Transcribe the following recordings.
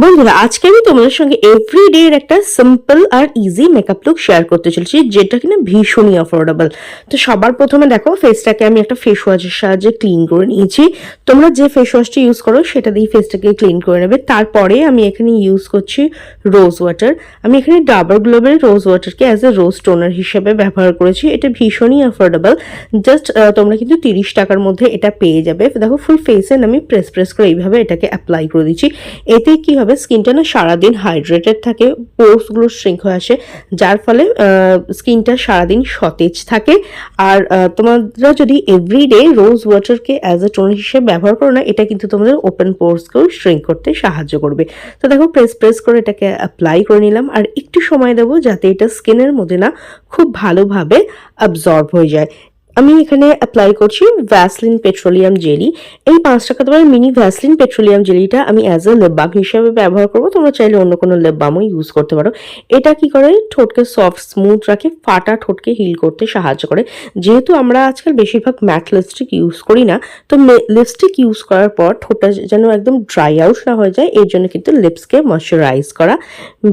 বন্ধুরা, আজকে আমি তোমাদের সঙ্গে এভরিডে এর একটা সিম্পল আর ইজি মেকআপ লুক শেয়ার করতে চলেছি, যেটা কিনা ভীষণই অ্যাফোর্ডেবল। তো সবার প্রথমে দেখো, ফেসটাকে আমি একটা ফেস ওয়াশের সাহায্যে ক্লিন করে নিয়েছি। তোমরা যে ফেস ওয়াশটি ইউজ করো সেটা দিয়ে ফেসটাকে ক্লিন করে নেবে। তারপরে আমি এখানে ইউজ করছি রোজ ওয়াটার। আমি এখানে ডাবর গ্লোবের রোজ ওয়াটারকে অ্যাজ এ রোজ টোনার হিসেবে ব্যবহার করেছি। এটা ভীষণই অ্যাফোর্ডেবল। জাস্ট তোমরা কিন্তু 30 টাকার মধ্যে এটা পেয়ে যাবে। দেখো, ফুল ফেসে আমি প্রেস করে এইভাবে এটাকে অ্যাপ্লাই করে দিচ্ছি। এতে কি হবে, স্কিনটা না সারাদিন হাইড্রেটেড থাকে, পোরসগুলো শ্রিঙ্ক হয়ে আসে, যার ফলে স্কিনটা সারাদিন সতেজ থাকে। আর তোমরা যদি এভরিডে রোজ ওয়াটারকে অ্যাজ এ টোনার হিসেবে ব্যবহার করো না, এটা কিন্তু তোমাদের ওপেন পোরসকেও শ্রিঙ্ক করতে সাহায্য করবে। তো দেখো, প্রেস করে এটাকে অ্যাপ্লাই করে নিলাম, আর একটু সময় দেবো যাতে এটা স্কিনের মধ্যে না খুব ভালোভাবে অ্যাবজর্ব হয়ে যায়। আমি এখানে অ্যাপ্লাই করছি ভ্যাসলিন পেট্রোলিয়াম জেলি। এই 5 টাকা দামের মিনি ভ্যাসলিন পেট্রোলিয়াম জেলিটা আমি অ্যাজ এ লিপ বাম হিসেবে ব্যবহার করবো। তোমরা চাইলে অন্য কোনো লিপ বামও ইউজ করতে পারো। এটা কি করে, ঠোঁটকে সফট স্মুথ রাখে, ফাটা ঠোঁটকে হিল করতে সাহায্য করে। যেহেতু আমরা আজকাল বেশিরভাগ ম্যাট লিপস্টিক ইউজ করি না, তো লিপস্টিক ইউজ করার পর ঠোঁটটা যেন একদম ড্রাই আউট না হয়ে যায়, এর জন্য কিন্তু লিপসকে ময়শ্চারাইজ করা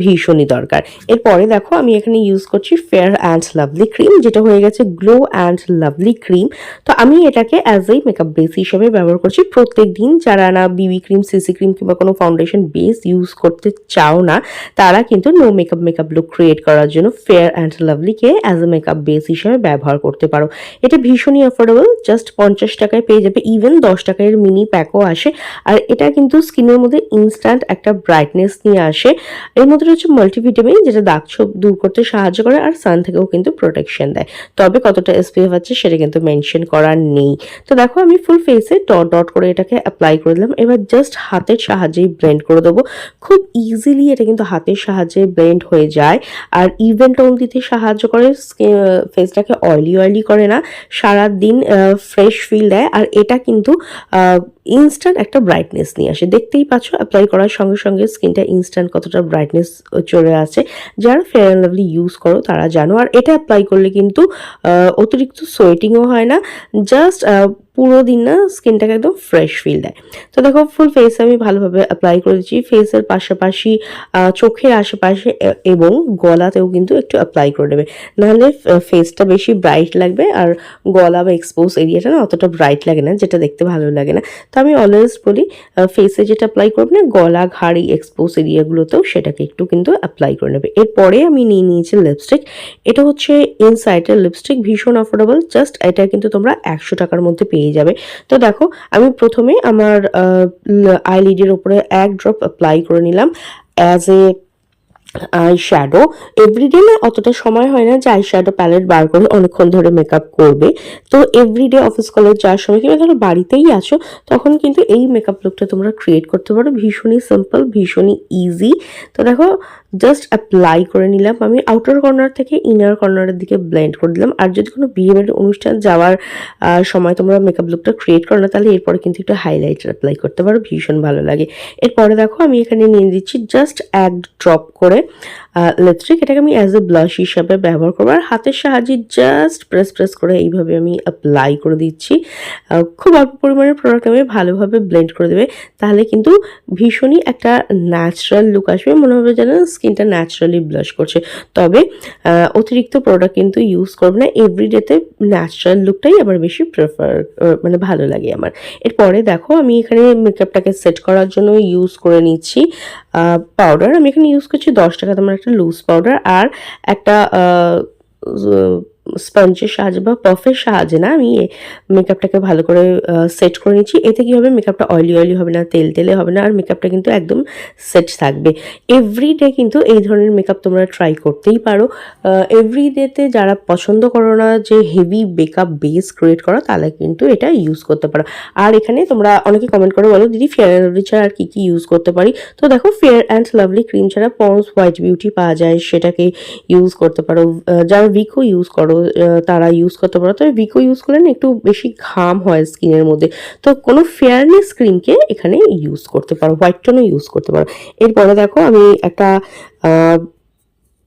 ভীষণই দরকার। এরপরে দেখো, আমি এখানে ইউজ করছি ফেয়ার অ্যান্ড লাভলি ক্রিম, যেটা হয়ে গেছে গ্লো অ্যান্ড লাভলি ক্রিম। তো আমি এটাকে অ্যাজ এ মেকআপ বেস হিসেবে ব্যবহার করছি প্রত্যেক দিন। যারা না বিবি ক্রিম, সিসি ক্রিম কিংবা কোনো ফাউন্ডেশন বেস ইউজ করতে চাও না, তারা কিন্তু নো মেকআপ লুক ক্রিয়েট করার জন্য ফেয়ার অ্যান্ড লাভলিকে অ্যাজ এ মেকআপ বেস হিসেবে ব্যবহার করতে পারো। এটা ভীষণই অ্যাফোর্ডেবল, জাস্ট 50 টাকায় পেয়ে যাবে। ইভেন 10 টাকার মিনি প্যাকও আসে। আর এটা কিন্তু স্কিনের মধ্যে ইনস্ট্যান্ট একটা ব্রাইটনেস নিয়ে আসে। এর মধ্যে রয়েছে মাল্টিভিটামিন, যেটা দাগ ছোপ দূর করতে সাহায্য করে, আর সান থেকেও কিন্তু প্রোটেকশন দেয়। তবে কতটা এসপিএফ আছে সেটা কিন্তু মেনশন করা নেই। তো দেখো, আমি ফুল ফেসে ডট করে এটাকে অ্যাপ্লাই করে দিলাম। এবার জাস্ট হাতের সাহায্যেই ব্লেন্ড করে দেবো। খুব ইজিলি এটা কিন্তু হাতের সাহায্যে ব্লেন্ড হয়ে যায়। আর ইভেন টোন দিতে সাহায্য করে, ফেসটাকে অয়েলি করে না, সারাদিন ফ্রেশ ফিল দেয়। আর এটা কিন্তু ইনস্ট্যান্ট একটা ব্রাইটনেস নিয়ে আসে। দেখতেই পাচ্ছ, অ্যাপ্লাই করার সঙ্গে সঙ্গে স্কিনটা ইনস্ট্যান্ট কতটা ব্রাইটনেস চলে আসে। যারা ফেয়ার অ্যান্ড লাভলি ইউজ করো তারা জানো। আর এটা অ্যাপ্লাই করলে কিন্তু অতিরিক্ত সোয়েটিংও হয় না, জাস্ট পুরো দিন না স্কিনটাকে একদম ফ্রেশ ফিল দেয়। তো দেখো, ফুল ফেসে আমি ভালোভাবে অ্যাপ্লাই করে দিচ্ছি। ফেসের পাশাপাশি চোখের আশেপাশে এবং গলাতেও কিন্তু একটু অ্যাপ্লাই করে নেবে, নাহলে ফেসটা বেশি ব্রাইট লাগবে, আর গলা বা এক্সপোজ এরিয়াটা না অতটা ব্রাইট লাগে না, যেটা দেখতে ভালো লাগে না। তো আমি অলওয়েজ বলি, ফেসে যেটা অ্যাপ্লাই করবে না, গলা, ঘাড়ি, এক্সপোজ এরিয়াগুলোতেও সেটাকে একটু কিন্তু অ্যাপ্লাই করে নেবে। এরপরে আমি নিয়ে নিয়েছি লিপস্টিক। এটা হচ্ছে ইনসাইটের লিপস্টিক, ভীষণ অ্যাফোর্ডেবল। জাস্ট এটা কিন্তু তোমরা 100 টাকার মধ্যে পেয়ে যাবে। তো দেখো, আমি প্রথমে আমার আইলিডের উপরে 1 ড্রপ অ্যাপ্লাই করে নিলাম as a eyeshadow. Everyday না অতটা সময় হয় না যে আই শ্যাডো প্যালেট বার করে অনেকক্ষণ ধরে মেকআপ করবে। তো এভরিডে অফিস কলেজ যাওয়ার সময় কিংবা ধরো বাড়িতেই আছো, তখন কিন্তু এই মেকআপ লুকটা তোমরা ক্রিয়েট করতে পারো। ভীষণই সিম্পল, ভীষণই ইজি। তো দেখো, জাস্ট অ্যাপ্লাই করে নিলাম। আমি আউটার কর্নার থেকে ইনার কর্নারের দিকে ব্লেন্ড করে দিলাম। আর যদি কোনো বিয়ে বাড়ির অনুষ্ঠান যাওয়ার সময় তোমরা মেকআপ লুকটা ক্রিয়েট করো না, তাহলে এরপরে কিন্তু একটু হাইলাইটার অ্যাপ্লাই করতে পারো, ভীষণ ভালো লাগে। এরপরে দেখো, আমি এখানে নিয়ে দিচ্ছি জাস্ট 1 ড্রপ করে লিপস্টিক। এটাকে আমি অ্যাজ এ ব্লাশ হিসাবে ব্যবহার করবো। আর হাতের সাহায্যে জাস্ট প্রেস করে এইভাবে আমি অ্যাপ্লাই করে দিচ্ছি। খুব অল্প পরিমাণের প্রোডাক্ট আমি ভালোভাবে ব্লেন্ড করে দেবে, তাহলে কিন্তু ভীষণই একটা ন্যাচারাল লুক আসবে, মনে হবে যেন স্কিনটা ন্যাচারালি ব্লাশ করছে। তবে অতিরিক্ত প্রোডাক্ট কিন্তু ইউজ করবে না। এভরিডেতে ন্যাচারাল লুকটাই আমার বেশি মানে ভালো লাগে আমার। এরপরে দেখো, আমি এখানে মেকআপটাকে সেট করার জন্য ইউজ করে নিচ্ছি পাউডার। আমি এখানে ইউজ করছি 10 টাকা দামের একটা লুজ পাউডার, আর একটা স্পঞ্জের সাহায্যে বা পাফের সাহায্যে না আমি মেকআপটাকে ভালো করে সেট করে নিচ্ছি। এতে কি হবে, মেকআপটা অয়েলি হবে না, তেলে হবে না, আর মেকআপটা কিন্তু একদম সেট থাকবে। এভরিডে কিন্তু এই ধরনের মেকআপ তোমরা ট্রাই করতেই পারো। এভরিডেতে যারা পছন্দ করো না যে হেভি মেকআপ বেস ক্রিয়েট করা, তাহলে কিন্তু এটা ইউজ করতে পারো। আর এখানে তোমরা অনেকে কমেন্ট করে বলো, দিদি ফেয়ার অ্যান্ড লাভলি ছাড়া আর কি ইউজ করতে পারি। তো দেখো, ফেয়ার অ্যান্ড লাভলি ক্রিম ছাড়া পন্ডস হোয়াইট বিউটি পাওয়া যায়, সেটাকে ইউজ করতে পারো। যারা ভিকো ইউজ করো তারা ইউজ করতে পারো। তবে ভিকো ইউজ করলে না একটু বেশি ঘাম হয় স্কিনের মধ্যে, তো কোনো ফেয়ারনেস ক্রিমকে এখানে ইউজ করতে পারো, হোয়াইট টোনও ইউজ করতে পারো। এরপরে দেখো, আমি একটা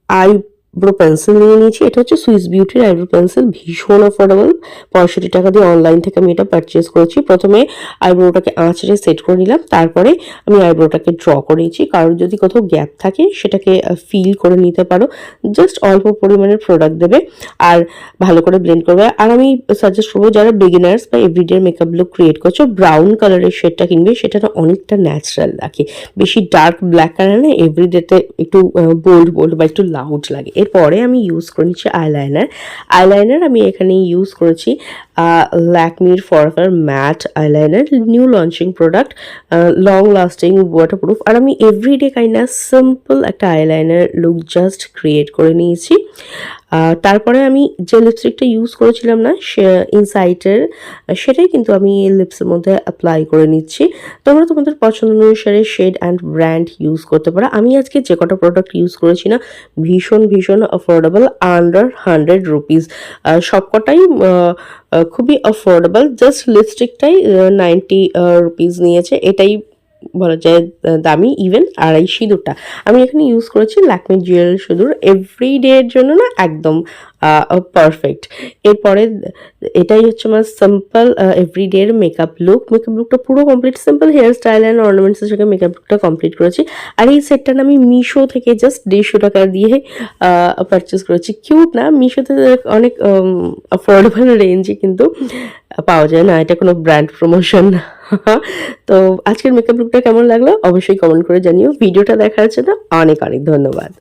আই আইব্রো পেন্সিল নিয়ে নিয়েছি। এটা হচ্ছে সুইস বিউটির আইব্রো পেন্সিল, ভীষণ অ্যাফোর্ডেবল। 65 টাকা দিয়ে অনলাইন থেকে আমি এটা পারচেস করেছি। প্রথমে আইব্রোটাকে আঁচড়ে সেট করে নিলাম, তারপরে আমি আইব্রোটাকে ড্র করে নিয়েছি। কারোর যদি কোথাও গ্যাপ থাকে সেটাকে ফিল করে নিতে পারো। জাস্ট অল্প পরিমাণের প্রোডাক্ট দেবে আর ভালো করে ব্লেন্ড করবে। আর আমি সাজেস্ট করবো যারা বিগিনার্স বা এভরিডে মেকআপ লুক ক্রিয়েট করছো, ব্রাউন কালারের শেডটা কিনবে, সেটা না অনেকটা ন্যাচারাল লাগে। বেশি ডার্ক ব্ল্যাক কালার না এভরিডেতে একটু বোল্ড বোল্ড বা একটু লাউড লাগে। এরপরে আমি ইউজ করে নিচ্ছি আইলাইনার আমি এখানে ইউজ করেছি ল্যাকমির forever matte eyeliner, new launching product, long lasting, waterproof. আর আমি এভরিডে কাইন্ড সিম্পল একটা আইলাইনার লুক জাস্ট ক্রিয়েট করে নিয়েছি। তারপরে আমি যে লিপস্টিকটা ইউজ করেছিলাম না ইনসাইটের, সেটাই কিন্তু আমি এই লিপসের মধ্যে অ্যাপ্লাই করে নিচ্ছি। তোমরা তোমাদের পছন্দ অনুসারে শেড অ্যান্ড ব্র্যান্ড ইউজ করতে পারো। আমি আজকে যে কটা প্রোডাক্ট ইউজ করেছি না ভীষণ অ্যাফোর্ডেবল, আন্ডার 100 রুপিস। সবকটাই খুবই অ্যাফোর্ডেবল। জাস্ট লিপস্টিকটাই 90 রুপিস নিয়েছে, এটাই বলা যায় দামি। ইভেন আর এই সিঁদুরটা আমি এখানে ইউজ করেছি ল্যাকমি জুয়েল সিঁদুর, এভরিডে এর জন্য না একদম পারফেক্ট। এরপরে এটাই হচ্ছে আমার সিম্পল এভরিডে এর মেকআপ লুকটা পুরো complete. Simple hair style and অর্নামেন্টসের সঙ্গে মেকআপ লুকটা কমপ্লিট করেছি। আর এই সেটটা না আমি মিশো থেকে জাস্ট 150 টাকা দিয়ে পারচেস করেছি। কিউট না? মিশোতে অনেক অ্যাফোর্ডেবল রেঞ্জে কিন্তু পাওয়া যায় না, এটা কোনো ব্র্যান্ড প্রমোশন না। তো আজকের মেকআপ লুকটা কেমন লাগলো অবশ্যই কমেন্ট করে জানিও। ভিডিওটা দেখার জন্য অনেক ধন্যবাদ।